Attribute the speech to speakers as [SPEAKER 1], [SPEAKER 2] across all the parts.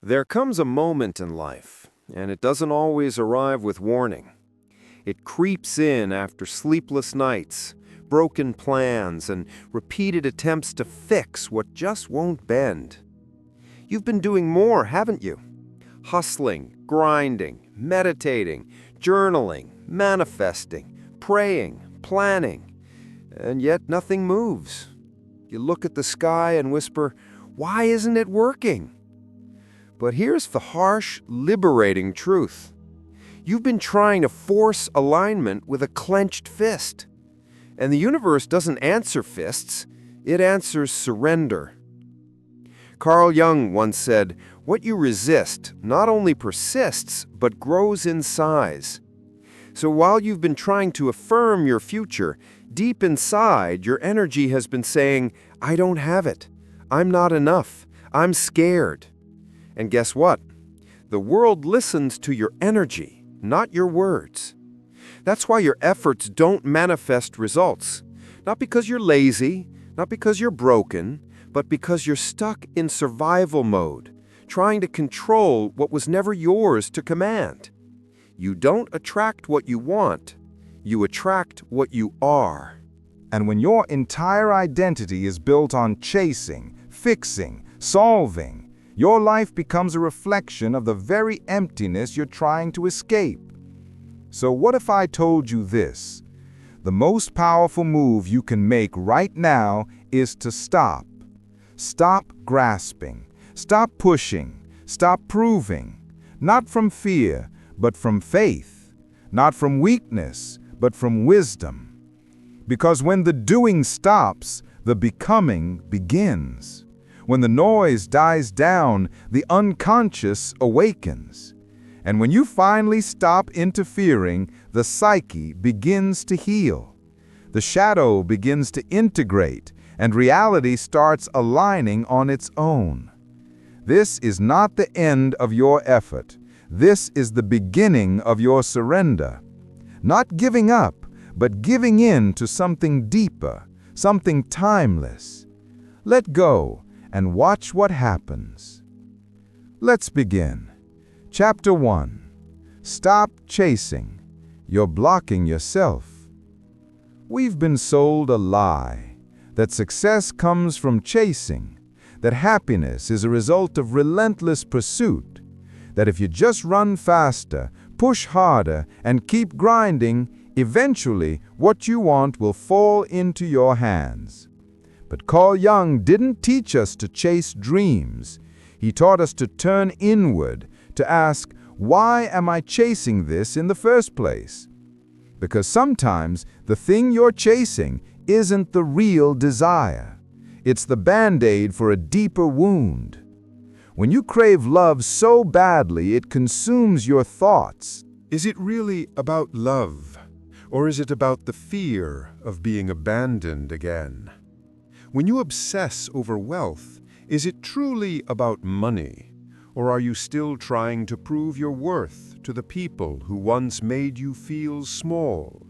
[SPEAKER 1] There comes a moment in life, and it doesn't always arrive with warning. It creeps in after sleepless nights, broken plans, and repeated attempts to fix what just won't bend. You've been doing more, haven't you? Hustling, grinding, meditating, journaling, manifesting, praying, planning, and yet nothing moves. You look at the sky and whisper, "Why isn't it working?" But here's the harsh, liberating truth. You've been trying to force alignment with a clenched fist. And the universe doesn't answer fists, it answers surrender. Carl Jung once said, "What you resist not only persists, but grows in size." So while you've been trying to affirm your future, deep inside, your energy has been saying, "I don't have it. I'm not enough. I'm scared." And guess what? The world listens to your energy, not your words. That's why your efforts don't manifest results. Not because you're lazy, not because you're broken, but because you're stuck in survival mode, trying to control what was never yours to command. You don't attract what you want, you attract what you are.
[SPEAKER 2] And when your entire identity is built on chasing, fixing, solving, your life becomes a reflection of the very emptiness you're trying to escape. So what if I told you this? The most powerful move you can make right now is to stop. Stop grasping. Stop pushing. Stop proving. Not from fear, but from faith. Not from weakness, but from wisdom. Because when the doing stops, the becoming begins. When the noise dies down, the unconscious awakens. And when you finally stop interfering, the psyche begins to heal. The shadow begins to integrate, and reality starts aligning on its own. This is not the end of your effort. This is the beginning of your surrender. Not giving up, but giving in to something deeper, something timeless. Let go and watch what happens. Let's begin. Chapter 1. Stop chasing. You're blocking yourself. We've been sold a lie, that success comes from chasing, that happiness is a result of relentless pursuit, that if you just run faster, push harder, and keep grinding, eventually what you want will fall into your hands. But Carl Jung didn't teach us to chase dreams. He taught us to turn inward, to ask, why am I chasing this in the first place? Because sometimes the thing you're chasing isn't the real desire. It's the band-aid for a deeper wound. When you crave love so badly it consumes your thoughts.
[SPEAKER 3] Is it really about love, or is it about the fear of being abandoned again? When you obsess over wealth, is it truly about money, or are you still trying to prove your worth to the people who once made you feel small?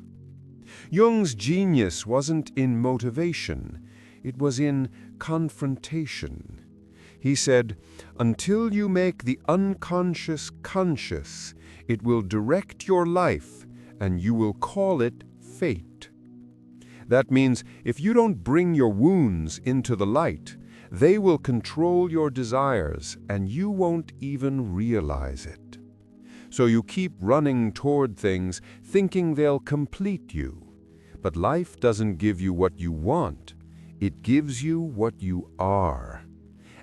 [SPEAKER 3] Jung's genius wasn't in motivation, it was in confrontation. He said, "Until you make the unconscious conscious, it will direct your life, and you will call it fate." That means if you don't bring your wounds into the light, they will control your desires, and you won't even realize it. So you keep running toward things, thinking they'll complete you. But life doesn't give you what you want, it gives you what you are.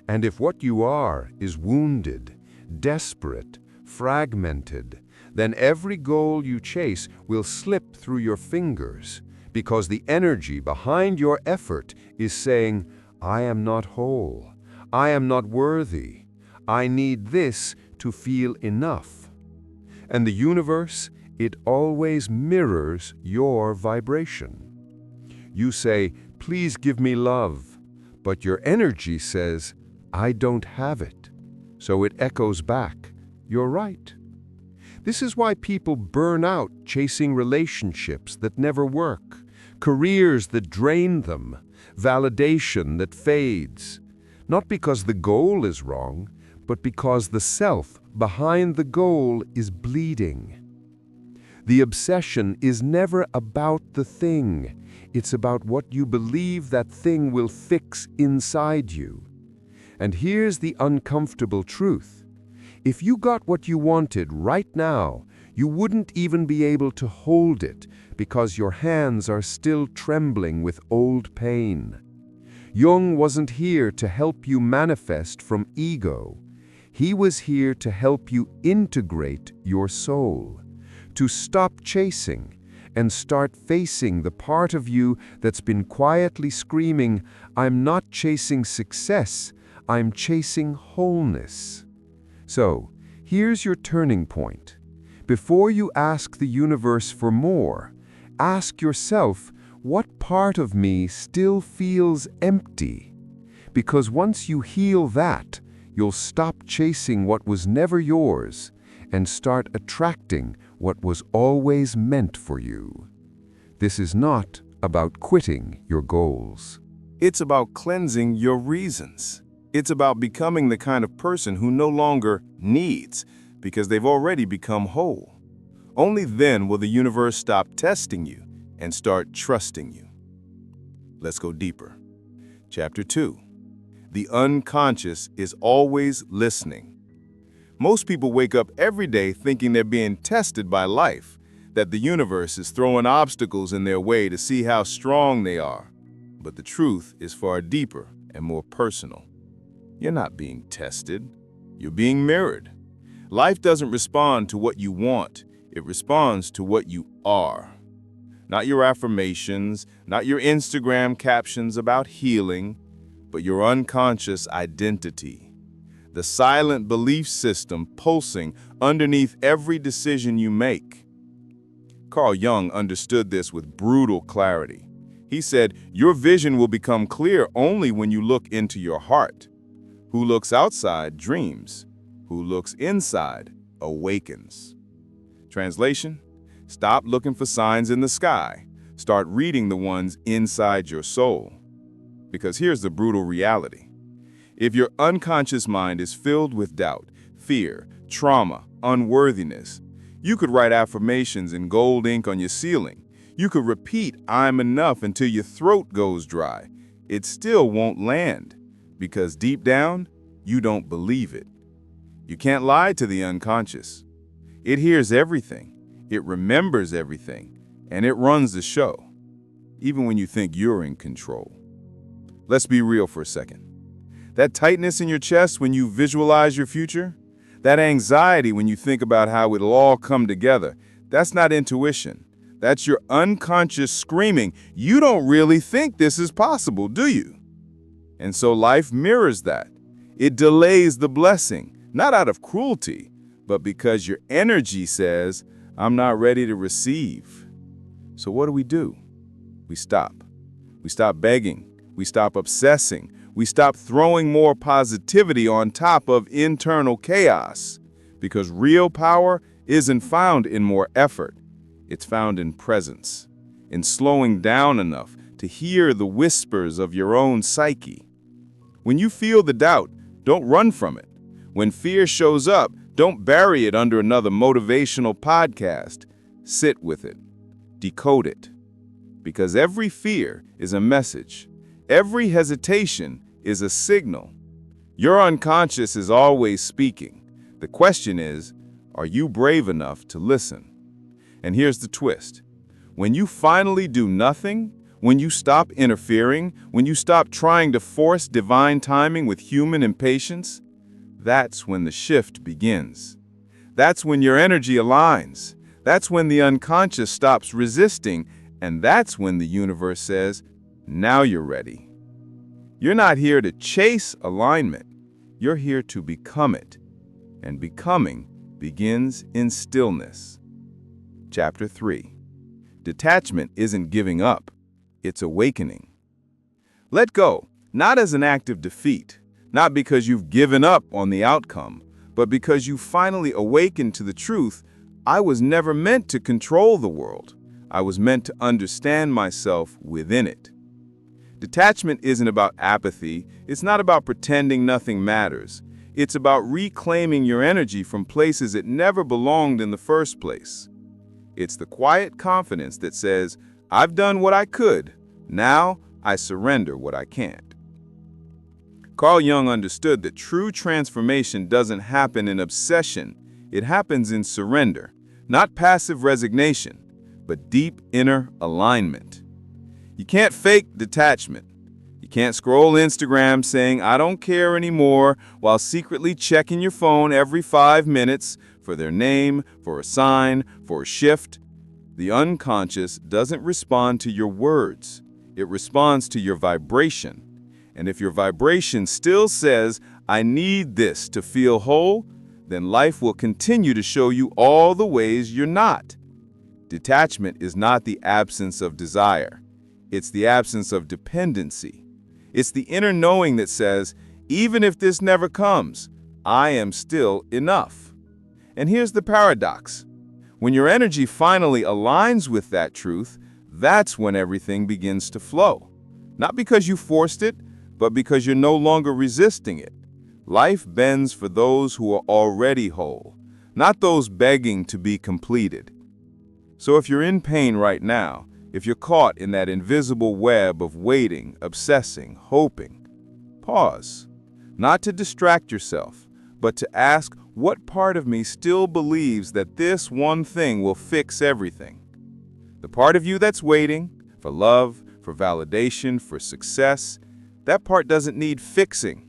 [SPEAKER 3] And if what you are is wounded, desperate, fragmented, then every goal you chase will slip through your fingers, because the energy behind your effort is saying, "I am not whole. I am not worthy. I need this to feel enough." And the universe, it always mirrors your vibration. You say, "Please give me love," but your energy says, "I don't have it." So it echoes back, "You're right." This is why people burn out chasing relationships that never work, careers that drain them, validation that fades. Not because the goal is wrong, but because the self behind the goal is bleeding. The obsession is never about the thing. It's about what you believe that thing will fix inside you. And here's the uncomfortable truth. If you got what you wanted right now, you wouldn't even be able to hold it because your hands are still trembling with old pain. Jung wasn't here to help you manifest from ego. He was here to help you integrate your soul, to stop chasing and start facing the part of you that's been quietly screaming, "I'm not chasing success, I'm chasing wholeness." So, here's your turning point. Before you ask the universe for more, ask yourself, what part of me still feels empty? Because once you heal that, you'll stop chasing what was never yours and start attracting what was always meant for you. This is not about quitting your goals.
[SPEAKER 4] It's about cleansing your reasons. It's about becoming the kind of person who no longer needs, because they've already become whole. Only then will the universe stop testing you and start trusting you. Let's go deeper. Chapter 2. The unconscious is always listening. Most people wake up every day thinking they're being tested by life, that the universe is throwing obstacles in their way to see how strong they are. But the truth is far deeper and more personal. You're not being tested. You're being mirrored. Life doesn't respond to what you want. It responds to what you are. Not your affirmations, not your Instagram captions about healing, but your unconscious identity. The silent belief system pulsing underneath every decision you make. Carl Jung understood this with brutal clarity. He said, your vision will become clear only when you look into your heart. Who looks outside dreams. Who looks inside awakens. Translation: stop looking for signs in the sky. Start reading the ones inside your soul. Because here's the brutal reality. If your unconscious mind is filled with doubt, fear, trauma, unworthiness, you could write affirmations in gold ink on your ceiling. You could repeat, "I'm enough," until your throat goes dry. It still won't land, because deep down, you don't believe it. You can't lie to the unconscious. It hears everything, it remembers everything, and it runs the show, even when you think you're in control. Let's be real for a second. That tightness in your chest when you visualize your future, that anxiety when you think about how it'll all come together, that's not intuition. That's your unconscious screaming, "You don't really think this is possible, do you?" And so life mirrors that. It delays the blessing, not out of cruelty, but because your energy says, "I'm not ready to receive." So what do? We stop. We stop begging. We stop obsessing. We stop throwing more positivity on top of internal chaos. Because real power isn't found in more effort. It's found in presence, in slowing down enough to hear the whispers of your own psyche. When you feel the doubt, don't run from it. When fear shows up, don't bury it under another motivational podcast. Sit with it. Decode it. Because every fear is a message. Every hesitation is a signal. Your unconscious is always speaking. The question is, are you brave enough to listen? And here's the twist. When you finally do nothing, when you stop interfering, when you stop trying to force divine timing with human impatience, that's when the shift begins. That's when your energy aligns. That's when the unconscious stops resisting, and that's when the universe says, now you're ready. You're not here to chase alignment. You're here to become it. And becoming begins in stillness. Chapter 3. Detachment isn't giving up. It's awakening. Let go, not as an act of defeat, not because you've given up on the outcome, but because you finally awakened to the truth. I was never meant to control the world. I was meant to understand myself within it. Detachment isn't about apathy. It's not about pretending nothing matters. It's about reclaiming your energy from places it never belonged in the first place. It's the quiet confidence that says, I've done what I could, now I surrender what I can't. Carl Jung understood that true transformation doesn't happen in obsession, it happens in surrender, not passive resignation, but deep inner alignment. You can't fake detachment. You can't scroll Instagram saying, I don't care anymore, while secretly checking your phone every 5 minutes for their name, for a sign, for a shift. The unconscious doesn't respond to your words. It responds to your vibration. And if your vibration still says, I need this to feel whole, then life will continue to show you all the ways you're not. Detachment is not the absence of desire. It's the absence of dependency. It's the inner knowing that says, even if this never comes, I am still enough. And here's the paradox. When your energy finally aligns with that truth, that's when everything begins to flow. Not because you forced it, but because you're no longer resisting it. Life bends for those who are already whole, not those begging to be completed. So if you're in pain right now, if you're caught in that invisible web of waiting, obsessing, hoping, pause. Not to distract yourself, but to ask, what part of me still believes that this one thing will fix everything? The part of you that's waiting for love, for validation, for success, that part doesn't need fixing.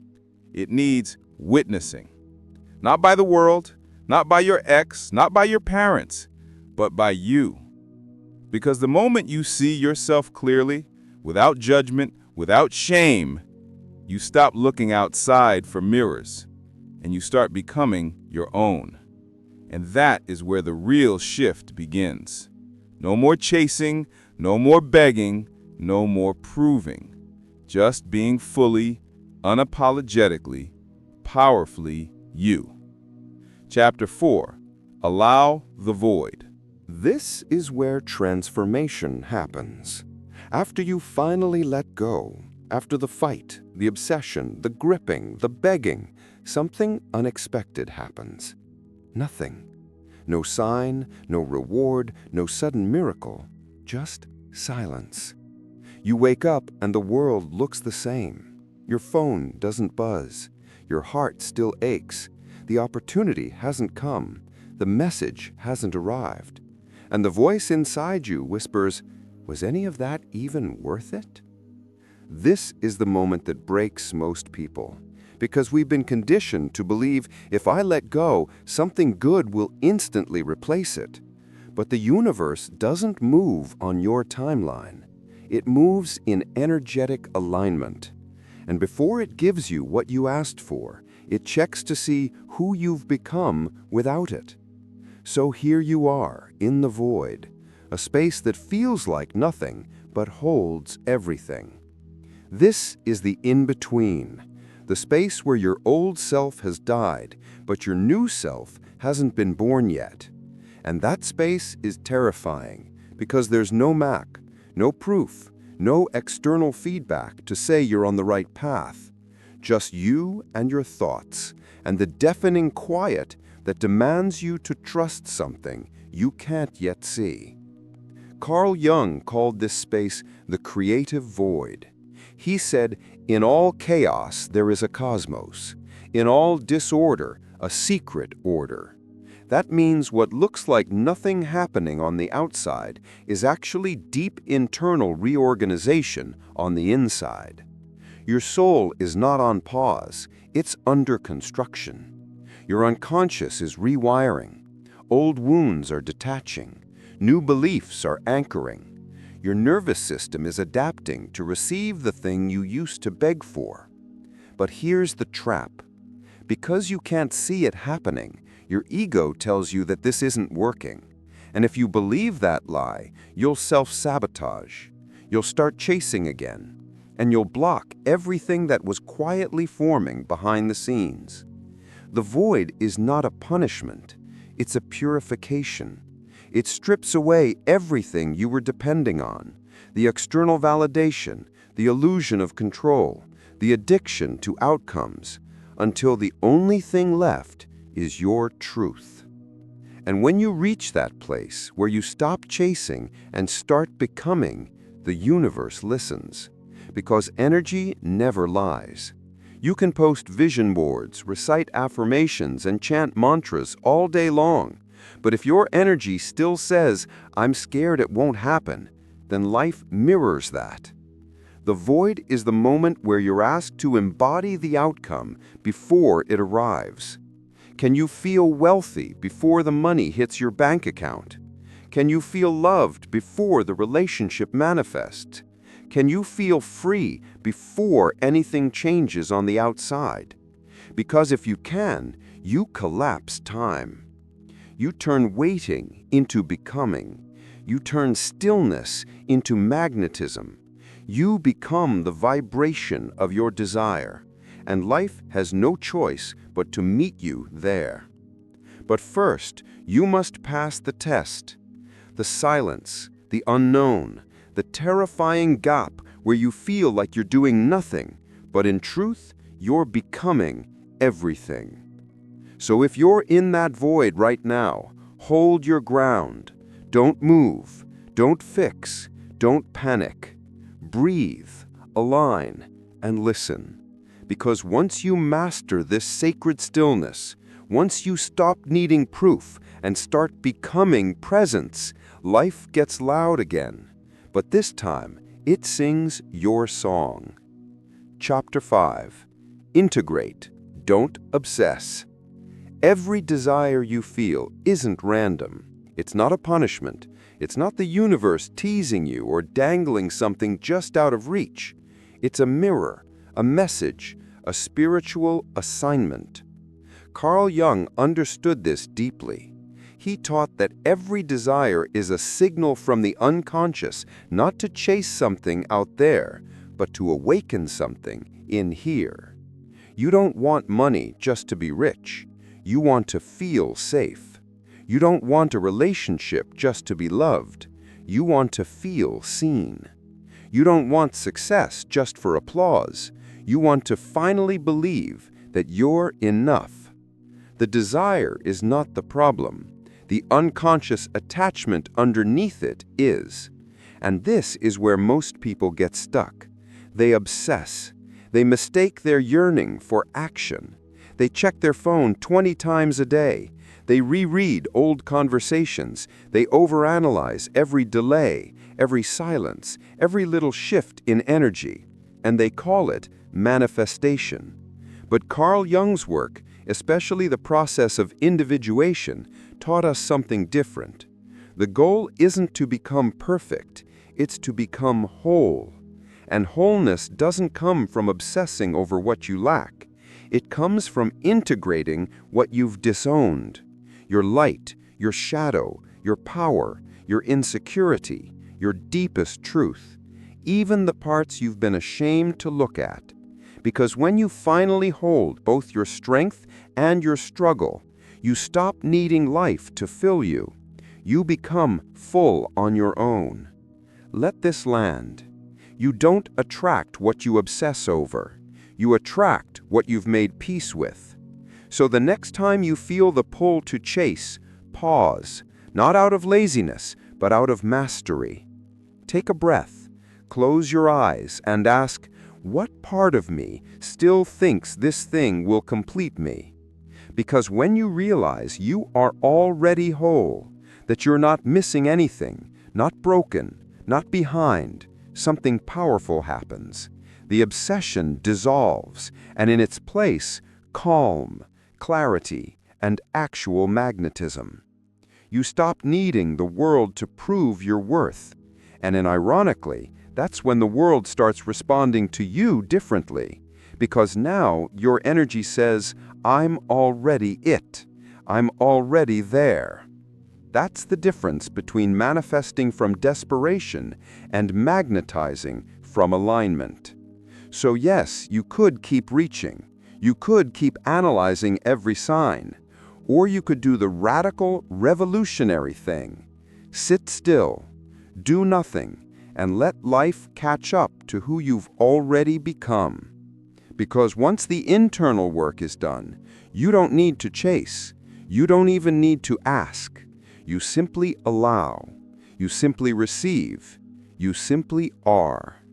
[SPEAKER 4] It needs witnessing. Not by the world, not by your ex, not by your parents, but by you. Because the moment you see yourself clearly, without judgment, without shame, you stop looking outside for mirrors, and you start becoming your own. And that is where the real shift begins. No more chasing, no more begging, no more proving. Just being fully, unapologetically, powerfully you. Chapter 4. Allow the void.
[SPEAKER 1] This is where transformation happens. After you finally let go, after the fight, the obsession, the gripping, the begging, something unexpected happens. Nothing. No sign, no reward, no sudden miracle, just silence. You wake up and the world looks the same. Your phone doesn't buzz. Your heart still aches. The opportunity hasn't come. The message hasn't arrived. And the voice inside you whispers, was any of that even worth it? This is the moment that breaks most people, because we've been conditioned to believe if I let go, something good will instantly replace it. But the universe doesn't move on your timeline. It moves in energetic alignment. And before it gives you what you asked for, it checks to see who you've become without it. So here you are, in the void, a space that feels like nothing, but holds everything. This is the in-between, the space where your old self has died, but your new self hasn't been born yet. And that space is terrifying, because there's no map, no proof, no external feedback to say you're on the right path. Just you and your thoughts, and the deafening quiet that demands you to trust something you can't yet see. Carl Jung called this space the creative void. He said, in all chaos there is a cosmos. In all disorder, a secret order. That means what looks like nothing happening on the outside is actually deep internal reorganization on the inside. Your soul is not on pause, it's under construction. Your unconscious is rewiring. Old wounds are detaching. New beliefs are anchoring. Your nervous system is adapting to receive the thing you used to beg for. But here's the trap. Because you can't see it happening, your ego tells you that this isn't working. And if you believe that lie, you'll self-sabotage. You'll start chasing again. And you'll block everything that was quietly forming behind the scenes. The void is not a punishment, it's a purification. It strips away everything you were depending on, the external validation, the illusion of control, the addiction to outcomes, until the only thing left is your truth. And when you reach that place where you stop chasing and start becoming, the universe listens. Because energy never lies. You can post vision boards, recite affirmations, and chant mantras all day long. But if your energy still says, "I'm scared it won't happen," then life mirrors that. The void is the moment where you're asked to embody the outcome before it arrives. Can you feel wealthy before the money hits your bank account? Can you feel loved before the relationship manifests? Can you feel free before anything changes on the outside? Because if you can, you collapse time. You turn waiting into becoming. You turn stillness into magnetism. You become the vibration of your desire, and life has no choice but to meet you there. But first, you must pass the test. The silence, the unknown, the terrifying gap where you feel like you're doing nothing, but in truth, you're becoming everything. So if you're in that void right now, hold your ground. Don't move, don't fix, don't panic. Breathe, align, and listen. Because once you master this sacred stillness, once you stop needing proof and start becoming presence, life gets loud again. But this time, it sings your song. Chapter 5. Integrate, don't obsess. Every desire you feel isn't random. It's not a punishment. It's not the universe teasing you or dangling something just out of reach. It's a mirror, a message, a spiritual assignment. Carl Jung understood this deeply. He taught that every desire is a signal from the unconscious, not to chase something out there, but to awaken something in here. You don't want money just to be rich. You want to feel safe. You don't want a relationship just to be loved. You want to feel seen. You don't want success just for applause. You want to finally believe that you're enough. The desire is not the problem. The unconscious attachment underneath it is. And this is where most people get stuck. They obsess. They mistake their yearning for action. They check their phone 20 times a day. They reread old conversations. They overanalyze every delay, every silence, every little shift in energy. And they call it manifestation. But Carl Jung's work, especially the process of individuation, taught us something different. The goal isn't to become perfect, it's to become whole. And wholeness doesn't come from obsessing over what you lack. It comes from integrating what you've disowned. Your light, your shadow, your power, your insecurity, your deepest truth. Even the parts you've been ashamed to look at. Because when you finally hold both your strength and your struggle, you stop needing life to fill you. You become full on your own. Let this land. You don't attract what you obsess over. You attract what you've made peace with. So the next time you feel the pull to chase, pause, not out of laziness, but out of mastery. Take a breath, close your eyes, and ask, what part of me still thinks this thing will complete me? Because when you realize you are already whole, that you're not missing anything, not broken, not behind, something powerful happens. The obsession dissolves, and in its place, calm, clarity, and actual magnetism. You stop needing the world to prove your worth. And ironically, that's when the world starts responding to you differently. Because now your energy says, I'm already it. I'm already there. That's the difference between manifesting from desperation and magnetizing from alignment. So yes, you could keep reaching. You could keep analyzing every sign. Or you could do the radical, revolutionary thing. Sit still, do nothing, and let life catch up to who you've already become. Because once the internal work is done, you don't need to chase. You don't even need to ask. You simply allow. You simply receive. You simply are.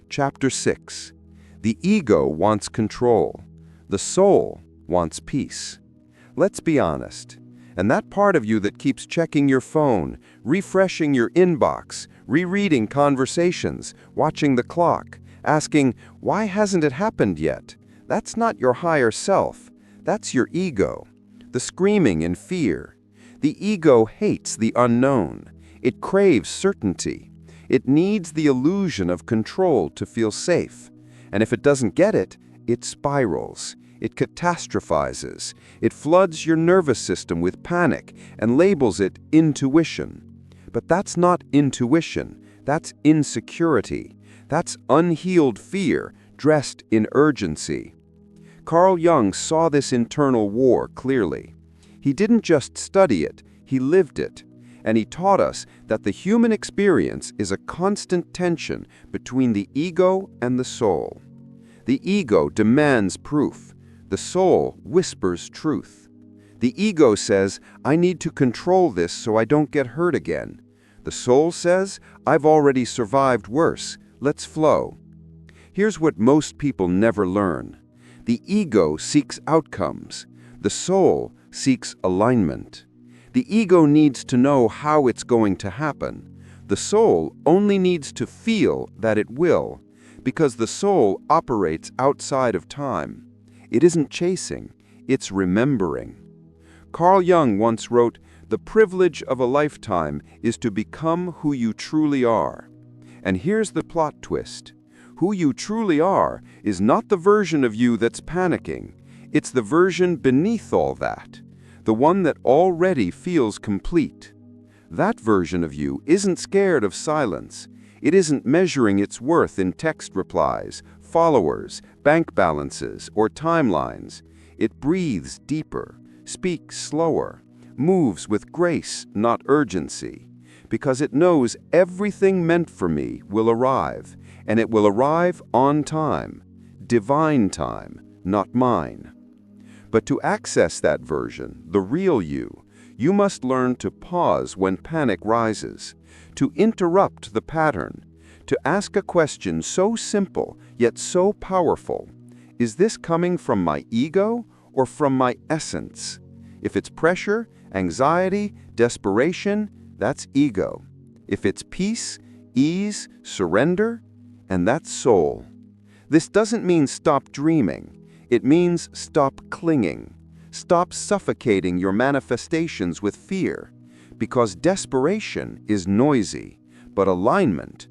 [SPEAKER 1] Chapter 6. The ego wants control. The soul wants peace. Let's be honest. And that part of you that keeps checking your phone, refreshing your inbox, rereading conversations, watching the clock, asking, why hasn't it happened yet? That's not your higher self. That's your ego. The screaming in fear. The ego hates the unknown. It craves certainty. It needs the illusion of control to feel safe. And if it doesn't get it, it spirals. It catastrophizes. It floods your nervous system with panic and labels it intuition. But that's not intuition. That's insecurity. That's unhealed fear dressed in urgency. Carl Jung saw this internal war clearly. He didn't just study it, he lived it. And he taught us that the human experience is a constant tension between the ego and the soul. The ego demands proof. The soul whispers truth. The ego says, I need to control this so I don't get hurt again. The soul says, I've already survived worse. Let's flow. Here's what most people never learn. The ego seeks outcomes. The soul seeks alignment. The ego needs to know how it's going to happen. The soul only needs to feel that it will, because the soul operates outside of time. It isn't chasing, it's remembering. Carl Jung once wrote, "The privilege of a lifetime is to become who you truly are." And here's the plot twist. Who you truly are is not the version of you that's panicking. It's the version beneath all that, the one that already feels complete. That version of you isn't scared of silence. It isn't measuring its worth in text replies, followers, bank balances, or timelines. It breathes deeper, speaks slower, moves with grace, not urgency, because it knows everything meant for me will arrive, and it will arrive on time, divine time, not mine. But to access that version, the real you, you must learn to pause when panic rises, to interrupt the pattern, to ask a question so simple yet so powerful. Is this coming from my ego or from my essence? If it's pressure, anxiety, desperation, that's ego. If it's peace, ease, surrender, and that's soul. This doesn't mean stop dreaming. It means stop clinging. Stop suffocating your manifestations with fear. Because desperation is noisy, but alignment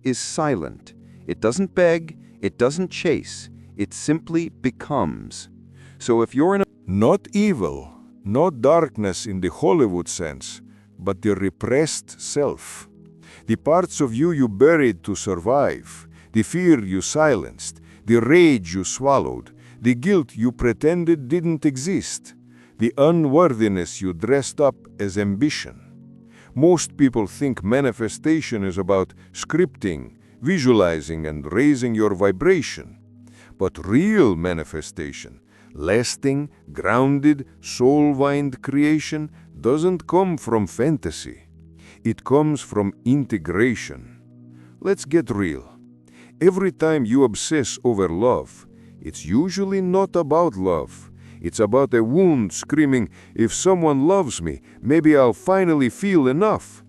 [SPEAKER 1] is silent. It doesn't beg, it doesn't chase, it simply becomes. So if you're in a
[SPEAKER 5] Not evil, not darkness in the Hollywood sense, but the repressed self. The parts of you buried to survive, the fear you silenced, the rage you swallowed, the guilt you pretended didn't exist, the unworthiness you dressed up as ambition. Most people think manifestation is about scripting, visualizing, and raising your vibration. But real manifestation, lasting, grounded, soul-wind creation doesn't come from fantasy. It comes from integration. Let's get real. Every time you obsess over love, it's usually not about love. It's about a wound screaming, if someone loves me, maybe I'll finally feel enough.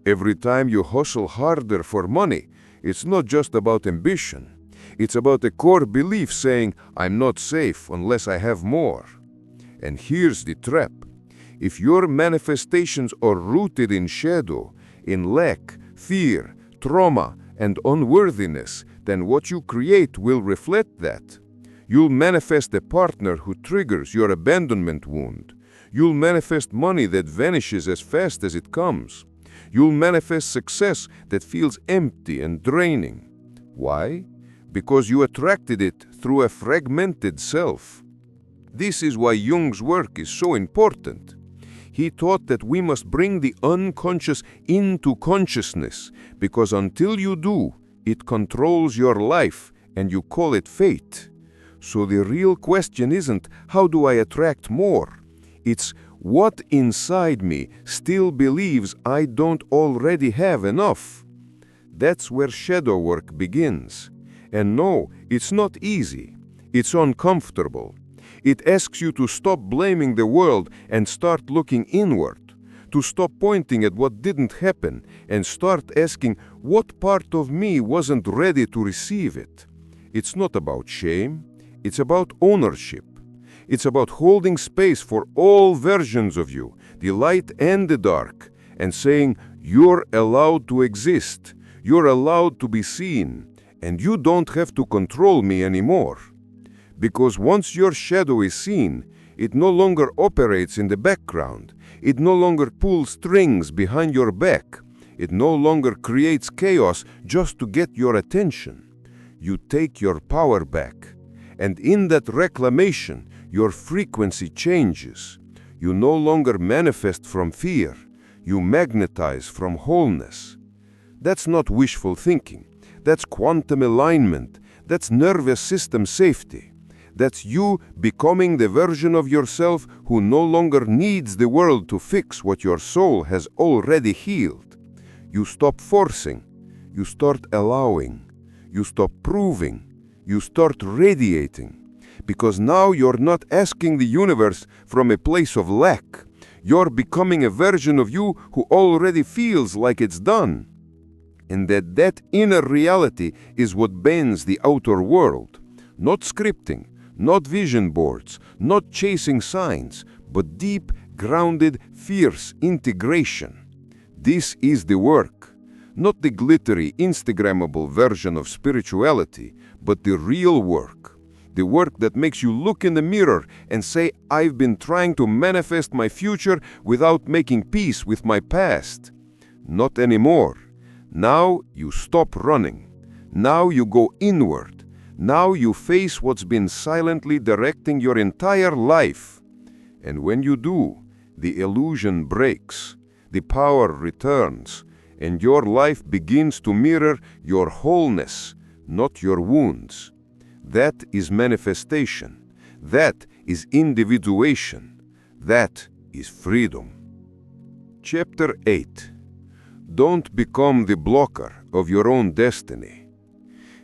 [SPEAKER 5] Every time you hustle harder for money, it's not just about ambition. It's about a core belief saying, I'm not safe unless I have more. And here's the trap. If your manifestations are rooted in shadow, in lack, fear, trauma, and unworthiness, then what you create will reflect that. You'll manifest a partner who triggers your abandonment wound. You'll manifest money that vanishes as fast as it comes. You'll manifest success that feels empty and draining. Why? Because you attracted it through a fragmented self. This is why Jung's work is so important. He taught that we must bring the unconscious into consciousness, because until you do, it controls your life and you call it fate. So the real question isn't, how do I attract more? It's, what inside me still believes I don't already have enough? That's where shadow work begins. And no, it's not easy. It's uncomfortable. It asks you to stop blaming the world and start looking inward, to stop pointing at what didn't happen and start asking what part of me wasn't ready to receive it. It's not about shame, it's about ownership. It's about holding space for all versions of you, the light and the dark, and saying, you're allowed to exist, you're allowed to be seen, and you don't have to control me anymore. Because once your shadow is seen, it no longer operates in the background. It no longer pulls strings behind your back. It no longer creates chaos just to get your attention. You take your power back. And in that reclamation, your frequency changes. You no longer manifest from fear. You magnetize from wholeness. That's not wishful thinking. That's quantum alignment. That's nervous system safety. That's you becoming the version of yourself who no longer needs the world to fix what your soul has already healed. You stop forcing. You start allowing. You stop proving. You start radiating. Because now you're not asking the universe from a place of lack. You're becoming a version of you who already feels like it's done. And that inner reality is what bends the outer world. Not scripting, not vision boards, not chasing signs, but deep, grounded, fierce integration. This is the work. Not the glittery, Instagrammable version of spirituality, but the real work. The work that makes you look in the mirror and say, I've been trying to manifest my future without making peace with my past. Not anymore. Now you stop running. Now you go inward. Now you face what's been silently directing your entire life. And when you do, the illusion breaks, the power returns, and your life begins to mirror your wholeness, not your wounds. That is manifestation. That is individuation. That is freedom. Chapter 8. Don't become the blocker of your own destiny.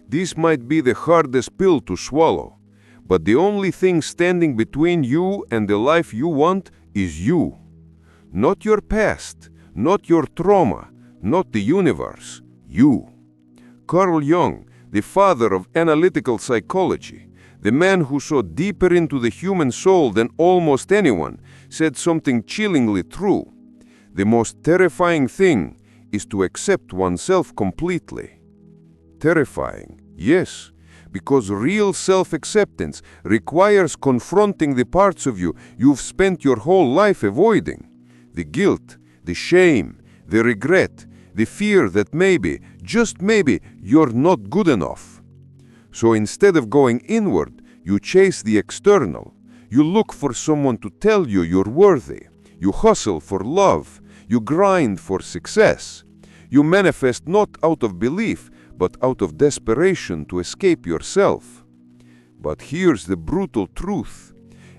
[SPEAKER 5] This might be the hardest pill to swallow, but the only thing standing between you and the life you want is you. Not your past, not your trauma, not the universe, you. Carl Jung, the father of analytical psychology, the man who saw deeper into the human soul than almost anyone, said something chillingly true. The most terrifying thing is to accept oneself completely. Terrifying, yes, because real self-acceptance requires confronting the parts of you you've spent your whole life avoiding. The guilt, the shame, the regret, the fear that maybe, just maybe, you're not good enough. So instead of going inward, you chase the external. You look for someone to tell you you're worthy. You hustle for love. You grind for success. You manifest not out of belief, but out of desperation to escape yourself. But here's the brutal truth.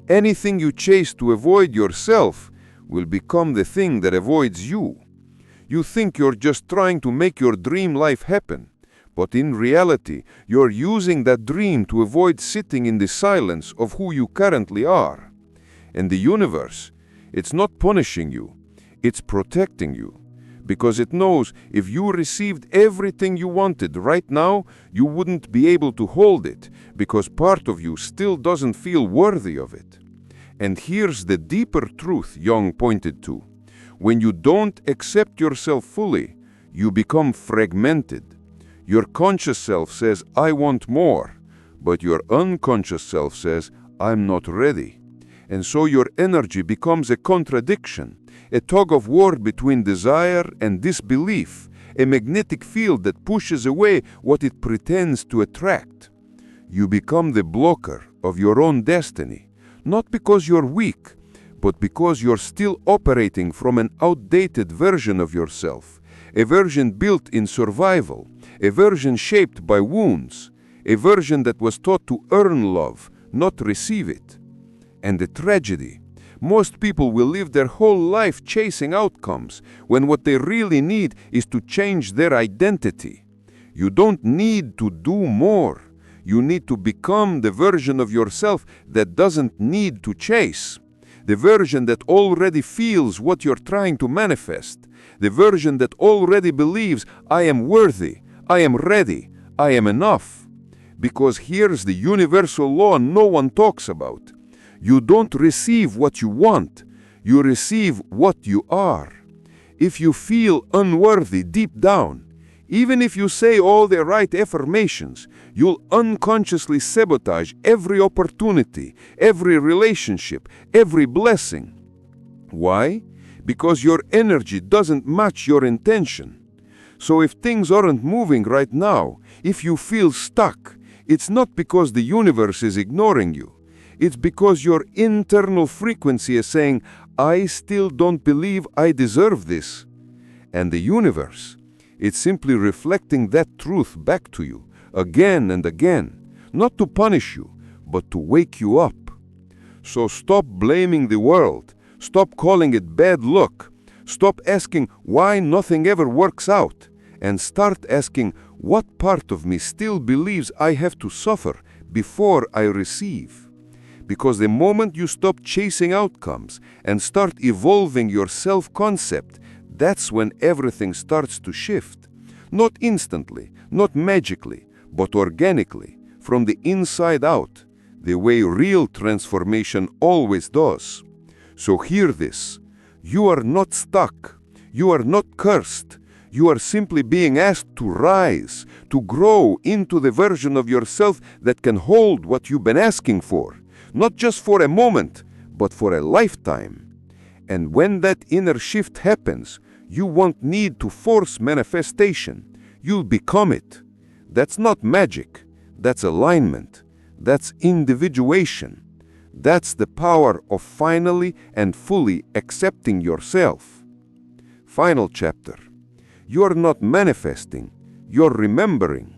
[SPEAKER 5] Anything you chase to avoid yourself will become the thing that avoids you. You think you're just trying to make your dream life happen, but in reality, you're using that dream to avoid sitting in the silence of who you currently are. And the universe, it's not punishing you, it's protecting you. Because it knows if you received everything you wanted right now, you wouldn't be able to hold it, because part of you still doesn't feel worthy of it. And here's the deeper truth Jung pointed to. When you don't accept yourself fully, you become fragmented. Your conscious self says, I want more, but your unconscious self says, I'm not ready. And so your energy becomes a contradiction, a tug-of-war between desire and disbelief, a magnetic field that pushes away what it pretends to attract. You become the blocker of your own destiny, not because you're weak, but because you're still operating from an outdated version of yourself, a version built in survival, a version shaped by wounds, a version that was taught to earn love, not receive it. And the tragedy, most people will live their whole life chasing outcomes when what they really need is to change their identity. You don't need to do more. You need to become the version of yourself that doesn't need to chase. The version that already feels what you're trying to manifest. The version that already believes, I am worthy, I am ready, I am enough. Because here's the universal law no one talks about. You don't receive what you want, you receive what you are. If you feel unworthy deep down, even if you say all the right affirmations, you'll unconsciously sabotage every opportunity, every relationship, every blessing. Why? Because your energy doesn't match your intention. So if things aren't moving right now, if you feel stuck, it's not because the universe is ignoring you. It's because your internal frequency is saying, I still don't believe I deserve this. And the universe, it's simply reflecting that truth back to you, again and again, not to punish you, but to wake you up. So stop blaming the world, stop calling it bad luck, stop asking why nothing ever works out, and start asking what part of me still believes I have to suffer before I receive. Because the moment you stop chasing outcomes and start evolving your self-concept, that's when everything starts to shift. Not instantly, not magically, but organically, from the inside out, the way real transformation always does. So hear this. You are not stuck. You are not cursed. You are simply being asked to rise, to grow into the version of yourself that can hold what you've been asking for. Not just for a moment, but for a lifetime. And when that inner shift happens, you won't need to force manifestation. You'll become it. That's not magic. That's alignment. That's individuation. That's the power of finally and fully accepting yourself. Final chapter. You're not manifesting. You're remembering.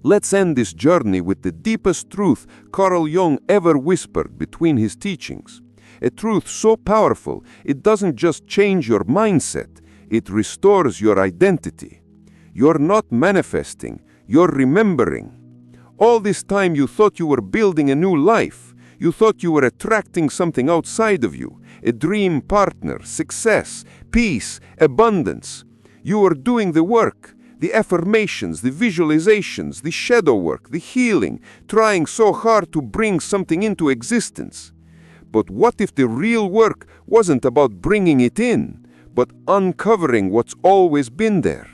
[SPEAKER 5] Let's end this journey with the deepest truth Carl Jung ever whispered between his teachings. A truth so powerful, it doesn't just change your mindset, it restores your identity. You're not manifesting, you're remembering. All this time you thought you were building a new life. You thought you were attracting something outside of you, a dream partner, success, peace, abundance. You were doing the work, the affirmations, the visualizations, the shadow work, the healing, trying so hard to bring something into existence. But what if the real work wasn't about bringing it in, but uncovering what's always been there?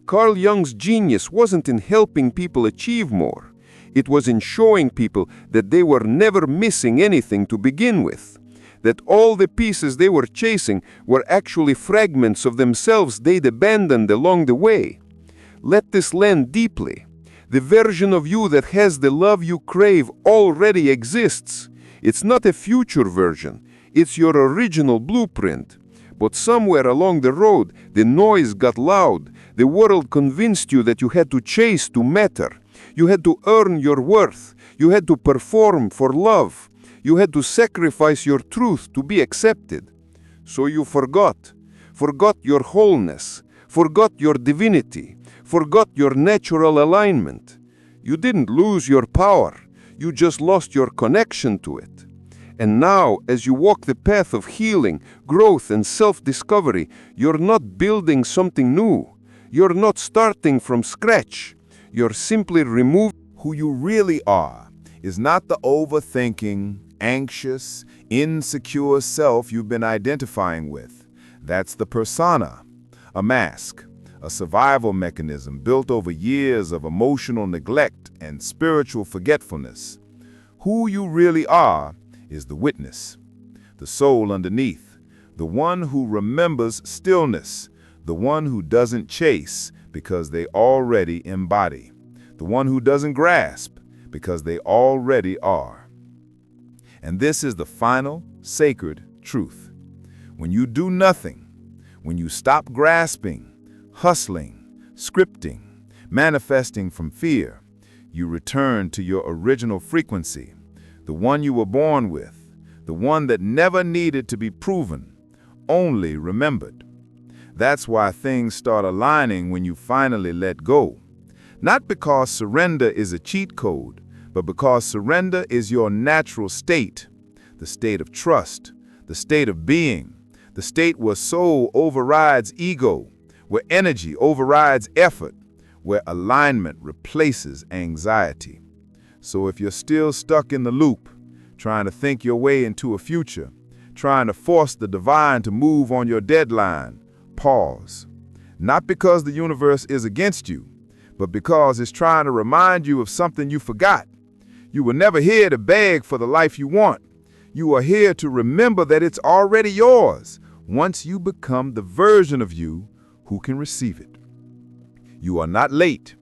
[SPEAKER 5] Carl Jung's genius wasn't in helping people achieve more. It was in showing people that they were never missing anything to begin with. That all the pieces they were chasing were actually fragments of themselves they'd abandoned along the way. Let this land deeply. The version of you that has the love you crave already exists. It's not a future version. It's your original blueprint. But somewhere along the road, the noise got loud. The world convinced you that you had to chase to matter. You had to earn your worth. You had to perform for love. You had to sacrifice your truth to be accepted. So you forgot your wholeness, forgot your divinity, forgot your natural alignment. You didn't lose your power, you just lost your connection to it. And now, as you walk the path of healing, growth, and self-discovery, you're not building something new. You're not starting from scratch. You're simply removing.
[SPEAKER 4] Who you really are is not the overthinking, anxious, insecure self you've been identifying with. That's the persona, a mask, a survival mechanism built over years of emotional neglect and spiritual forgetfulness. Who you really are is the witness, the soul underneath, the one who remembers stillness, the one who doesn't chase because they already embody, the one who doesn't grasp because they already are. And this is the final, sacred truth. When you do nothing, when you stop grasping, hustling, scripting, manifesting from fear, You return to your original frequency, the one you were born with, the one that never needed to be proven, only remembered. That's why things start aligning when you finally let go. Not because surrender is a cheat code, but because surrender is your natural state, the state of trust, the state of being, the state where soul overrides ego, where energy overrides effort, where alignment replaces anxiety. So if you're still stuck in the loop, trying to think your way into a future, trying to force the divine to move on your deadline, pause. Not because the universe is against you, but because it's trying to remind you of something you forgot. You were never here to beg for the life you want. You are here to remember that it's already yours once you become the version of you who can receive it. You are not late.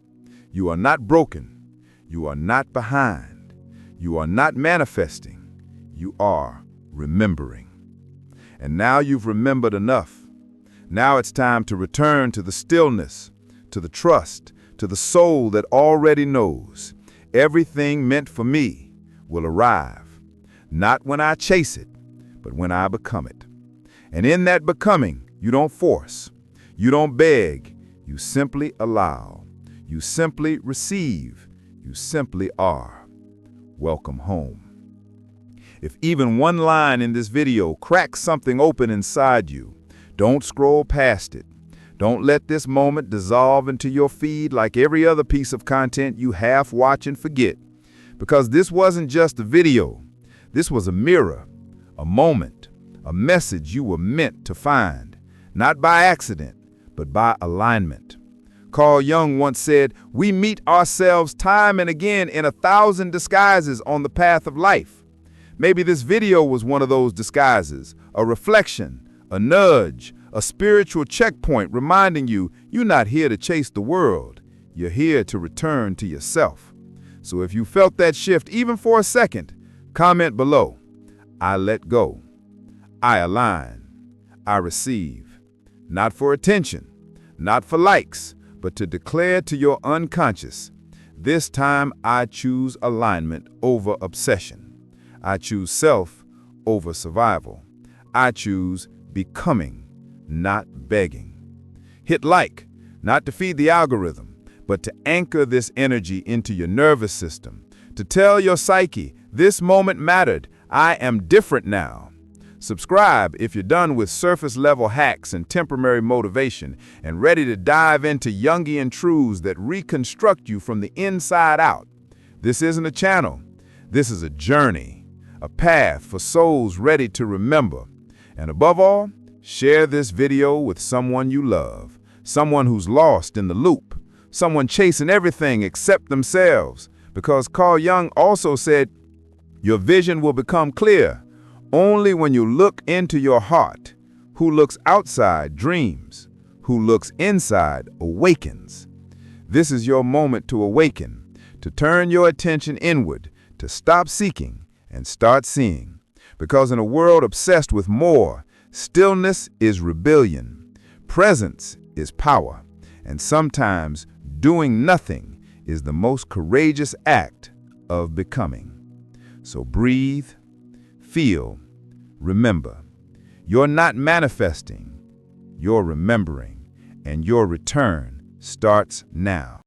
[SPEAKER 4] You are not broken. You are not behind. You are not manifesting. You are remembering. And now you've remembered enough. Now it's time to return to the stillness, to the trust, to the soul that already knows everything meant for me will arrive, not when I chase it, but when I become it. And in that becoming, you don't force, you don't beg, you simply allow, you simply receive, you simply are. Welcome home. If even one line in this video cracks something open inside you, don't scroll past it. Don't let this moment dissolve into your feed like every other piece of content you half watch and forget. Because this wasn't just a video. This was a mirror, a moment, a message you were meant to find, not by accident, but by alignment. Carl Jung once said, "We meet ourselves time and again in 1,000 disguises on the path of life." Maybe this video was one of those disguises, a reflection, a nudge, a spiritual checkpoint reminding you you're not here to chase the world. You're here to return to yourself. So if you felt that shift even for a second, comment below. I let go. I align. I receive. Not for attention, not for likes, but to declare to your unconscious, this time I choose alignment over obsession. I choose self over survival. I choose becoming, not begging. Hit like, not to feed the algorithm, but to anchor this energy into your nervous system, to tell your psyche, this moment mattered, I am different now. Subscribe if you're done with surface-level hacks and temporary motivation and ready to dive into Jungian truths that reconstruct you from the inside out. This isn't a channel. This is a journey, a path for souls ready to remember. And above all, share this video with someone you love, someone who's lost in the loop, someone chasing everything except themselves. Because Carl Jung also said, your vision will become clear only when you look into your heart. Who looks outside dreams, who looks inside awakens. This is your moment to awaken, to turn your attention inward, to stop seeking and start seeing. Because in a world obsessed with more, stillness is rebellion, presence is power, and sometimes doing nothing is the most courageous act of becoming. So breathe, feel, remember. You're not manifesting, you're remembering, and your return starts now.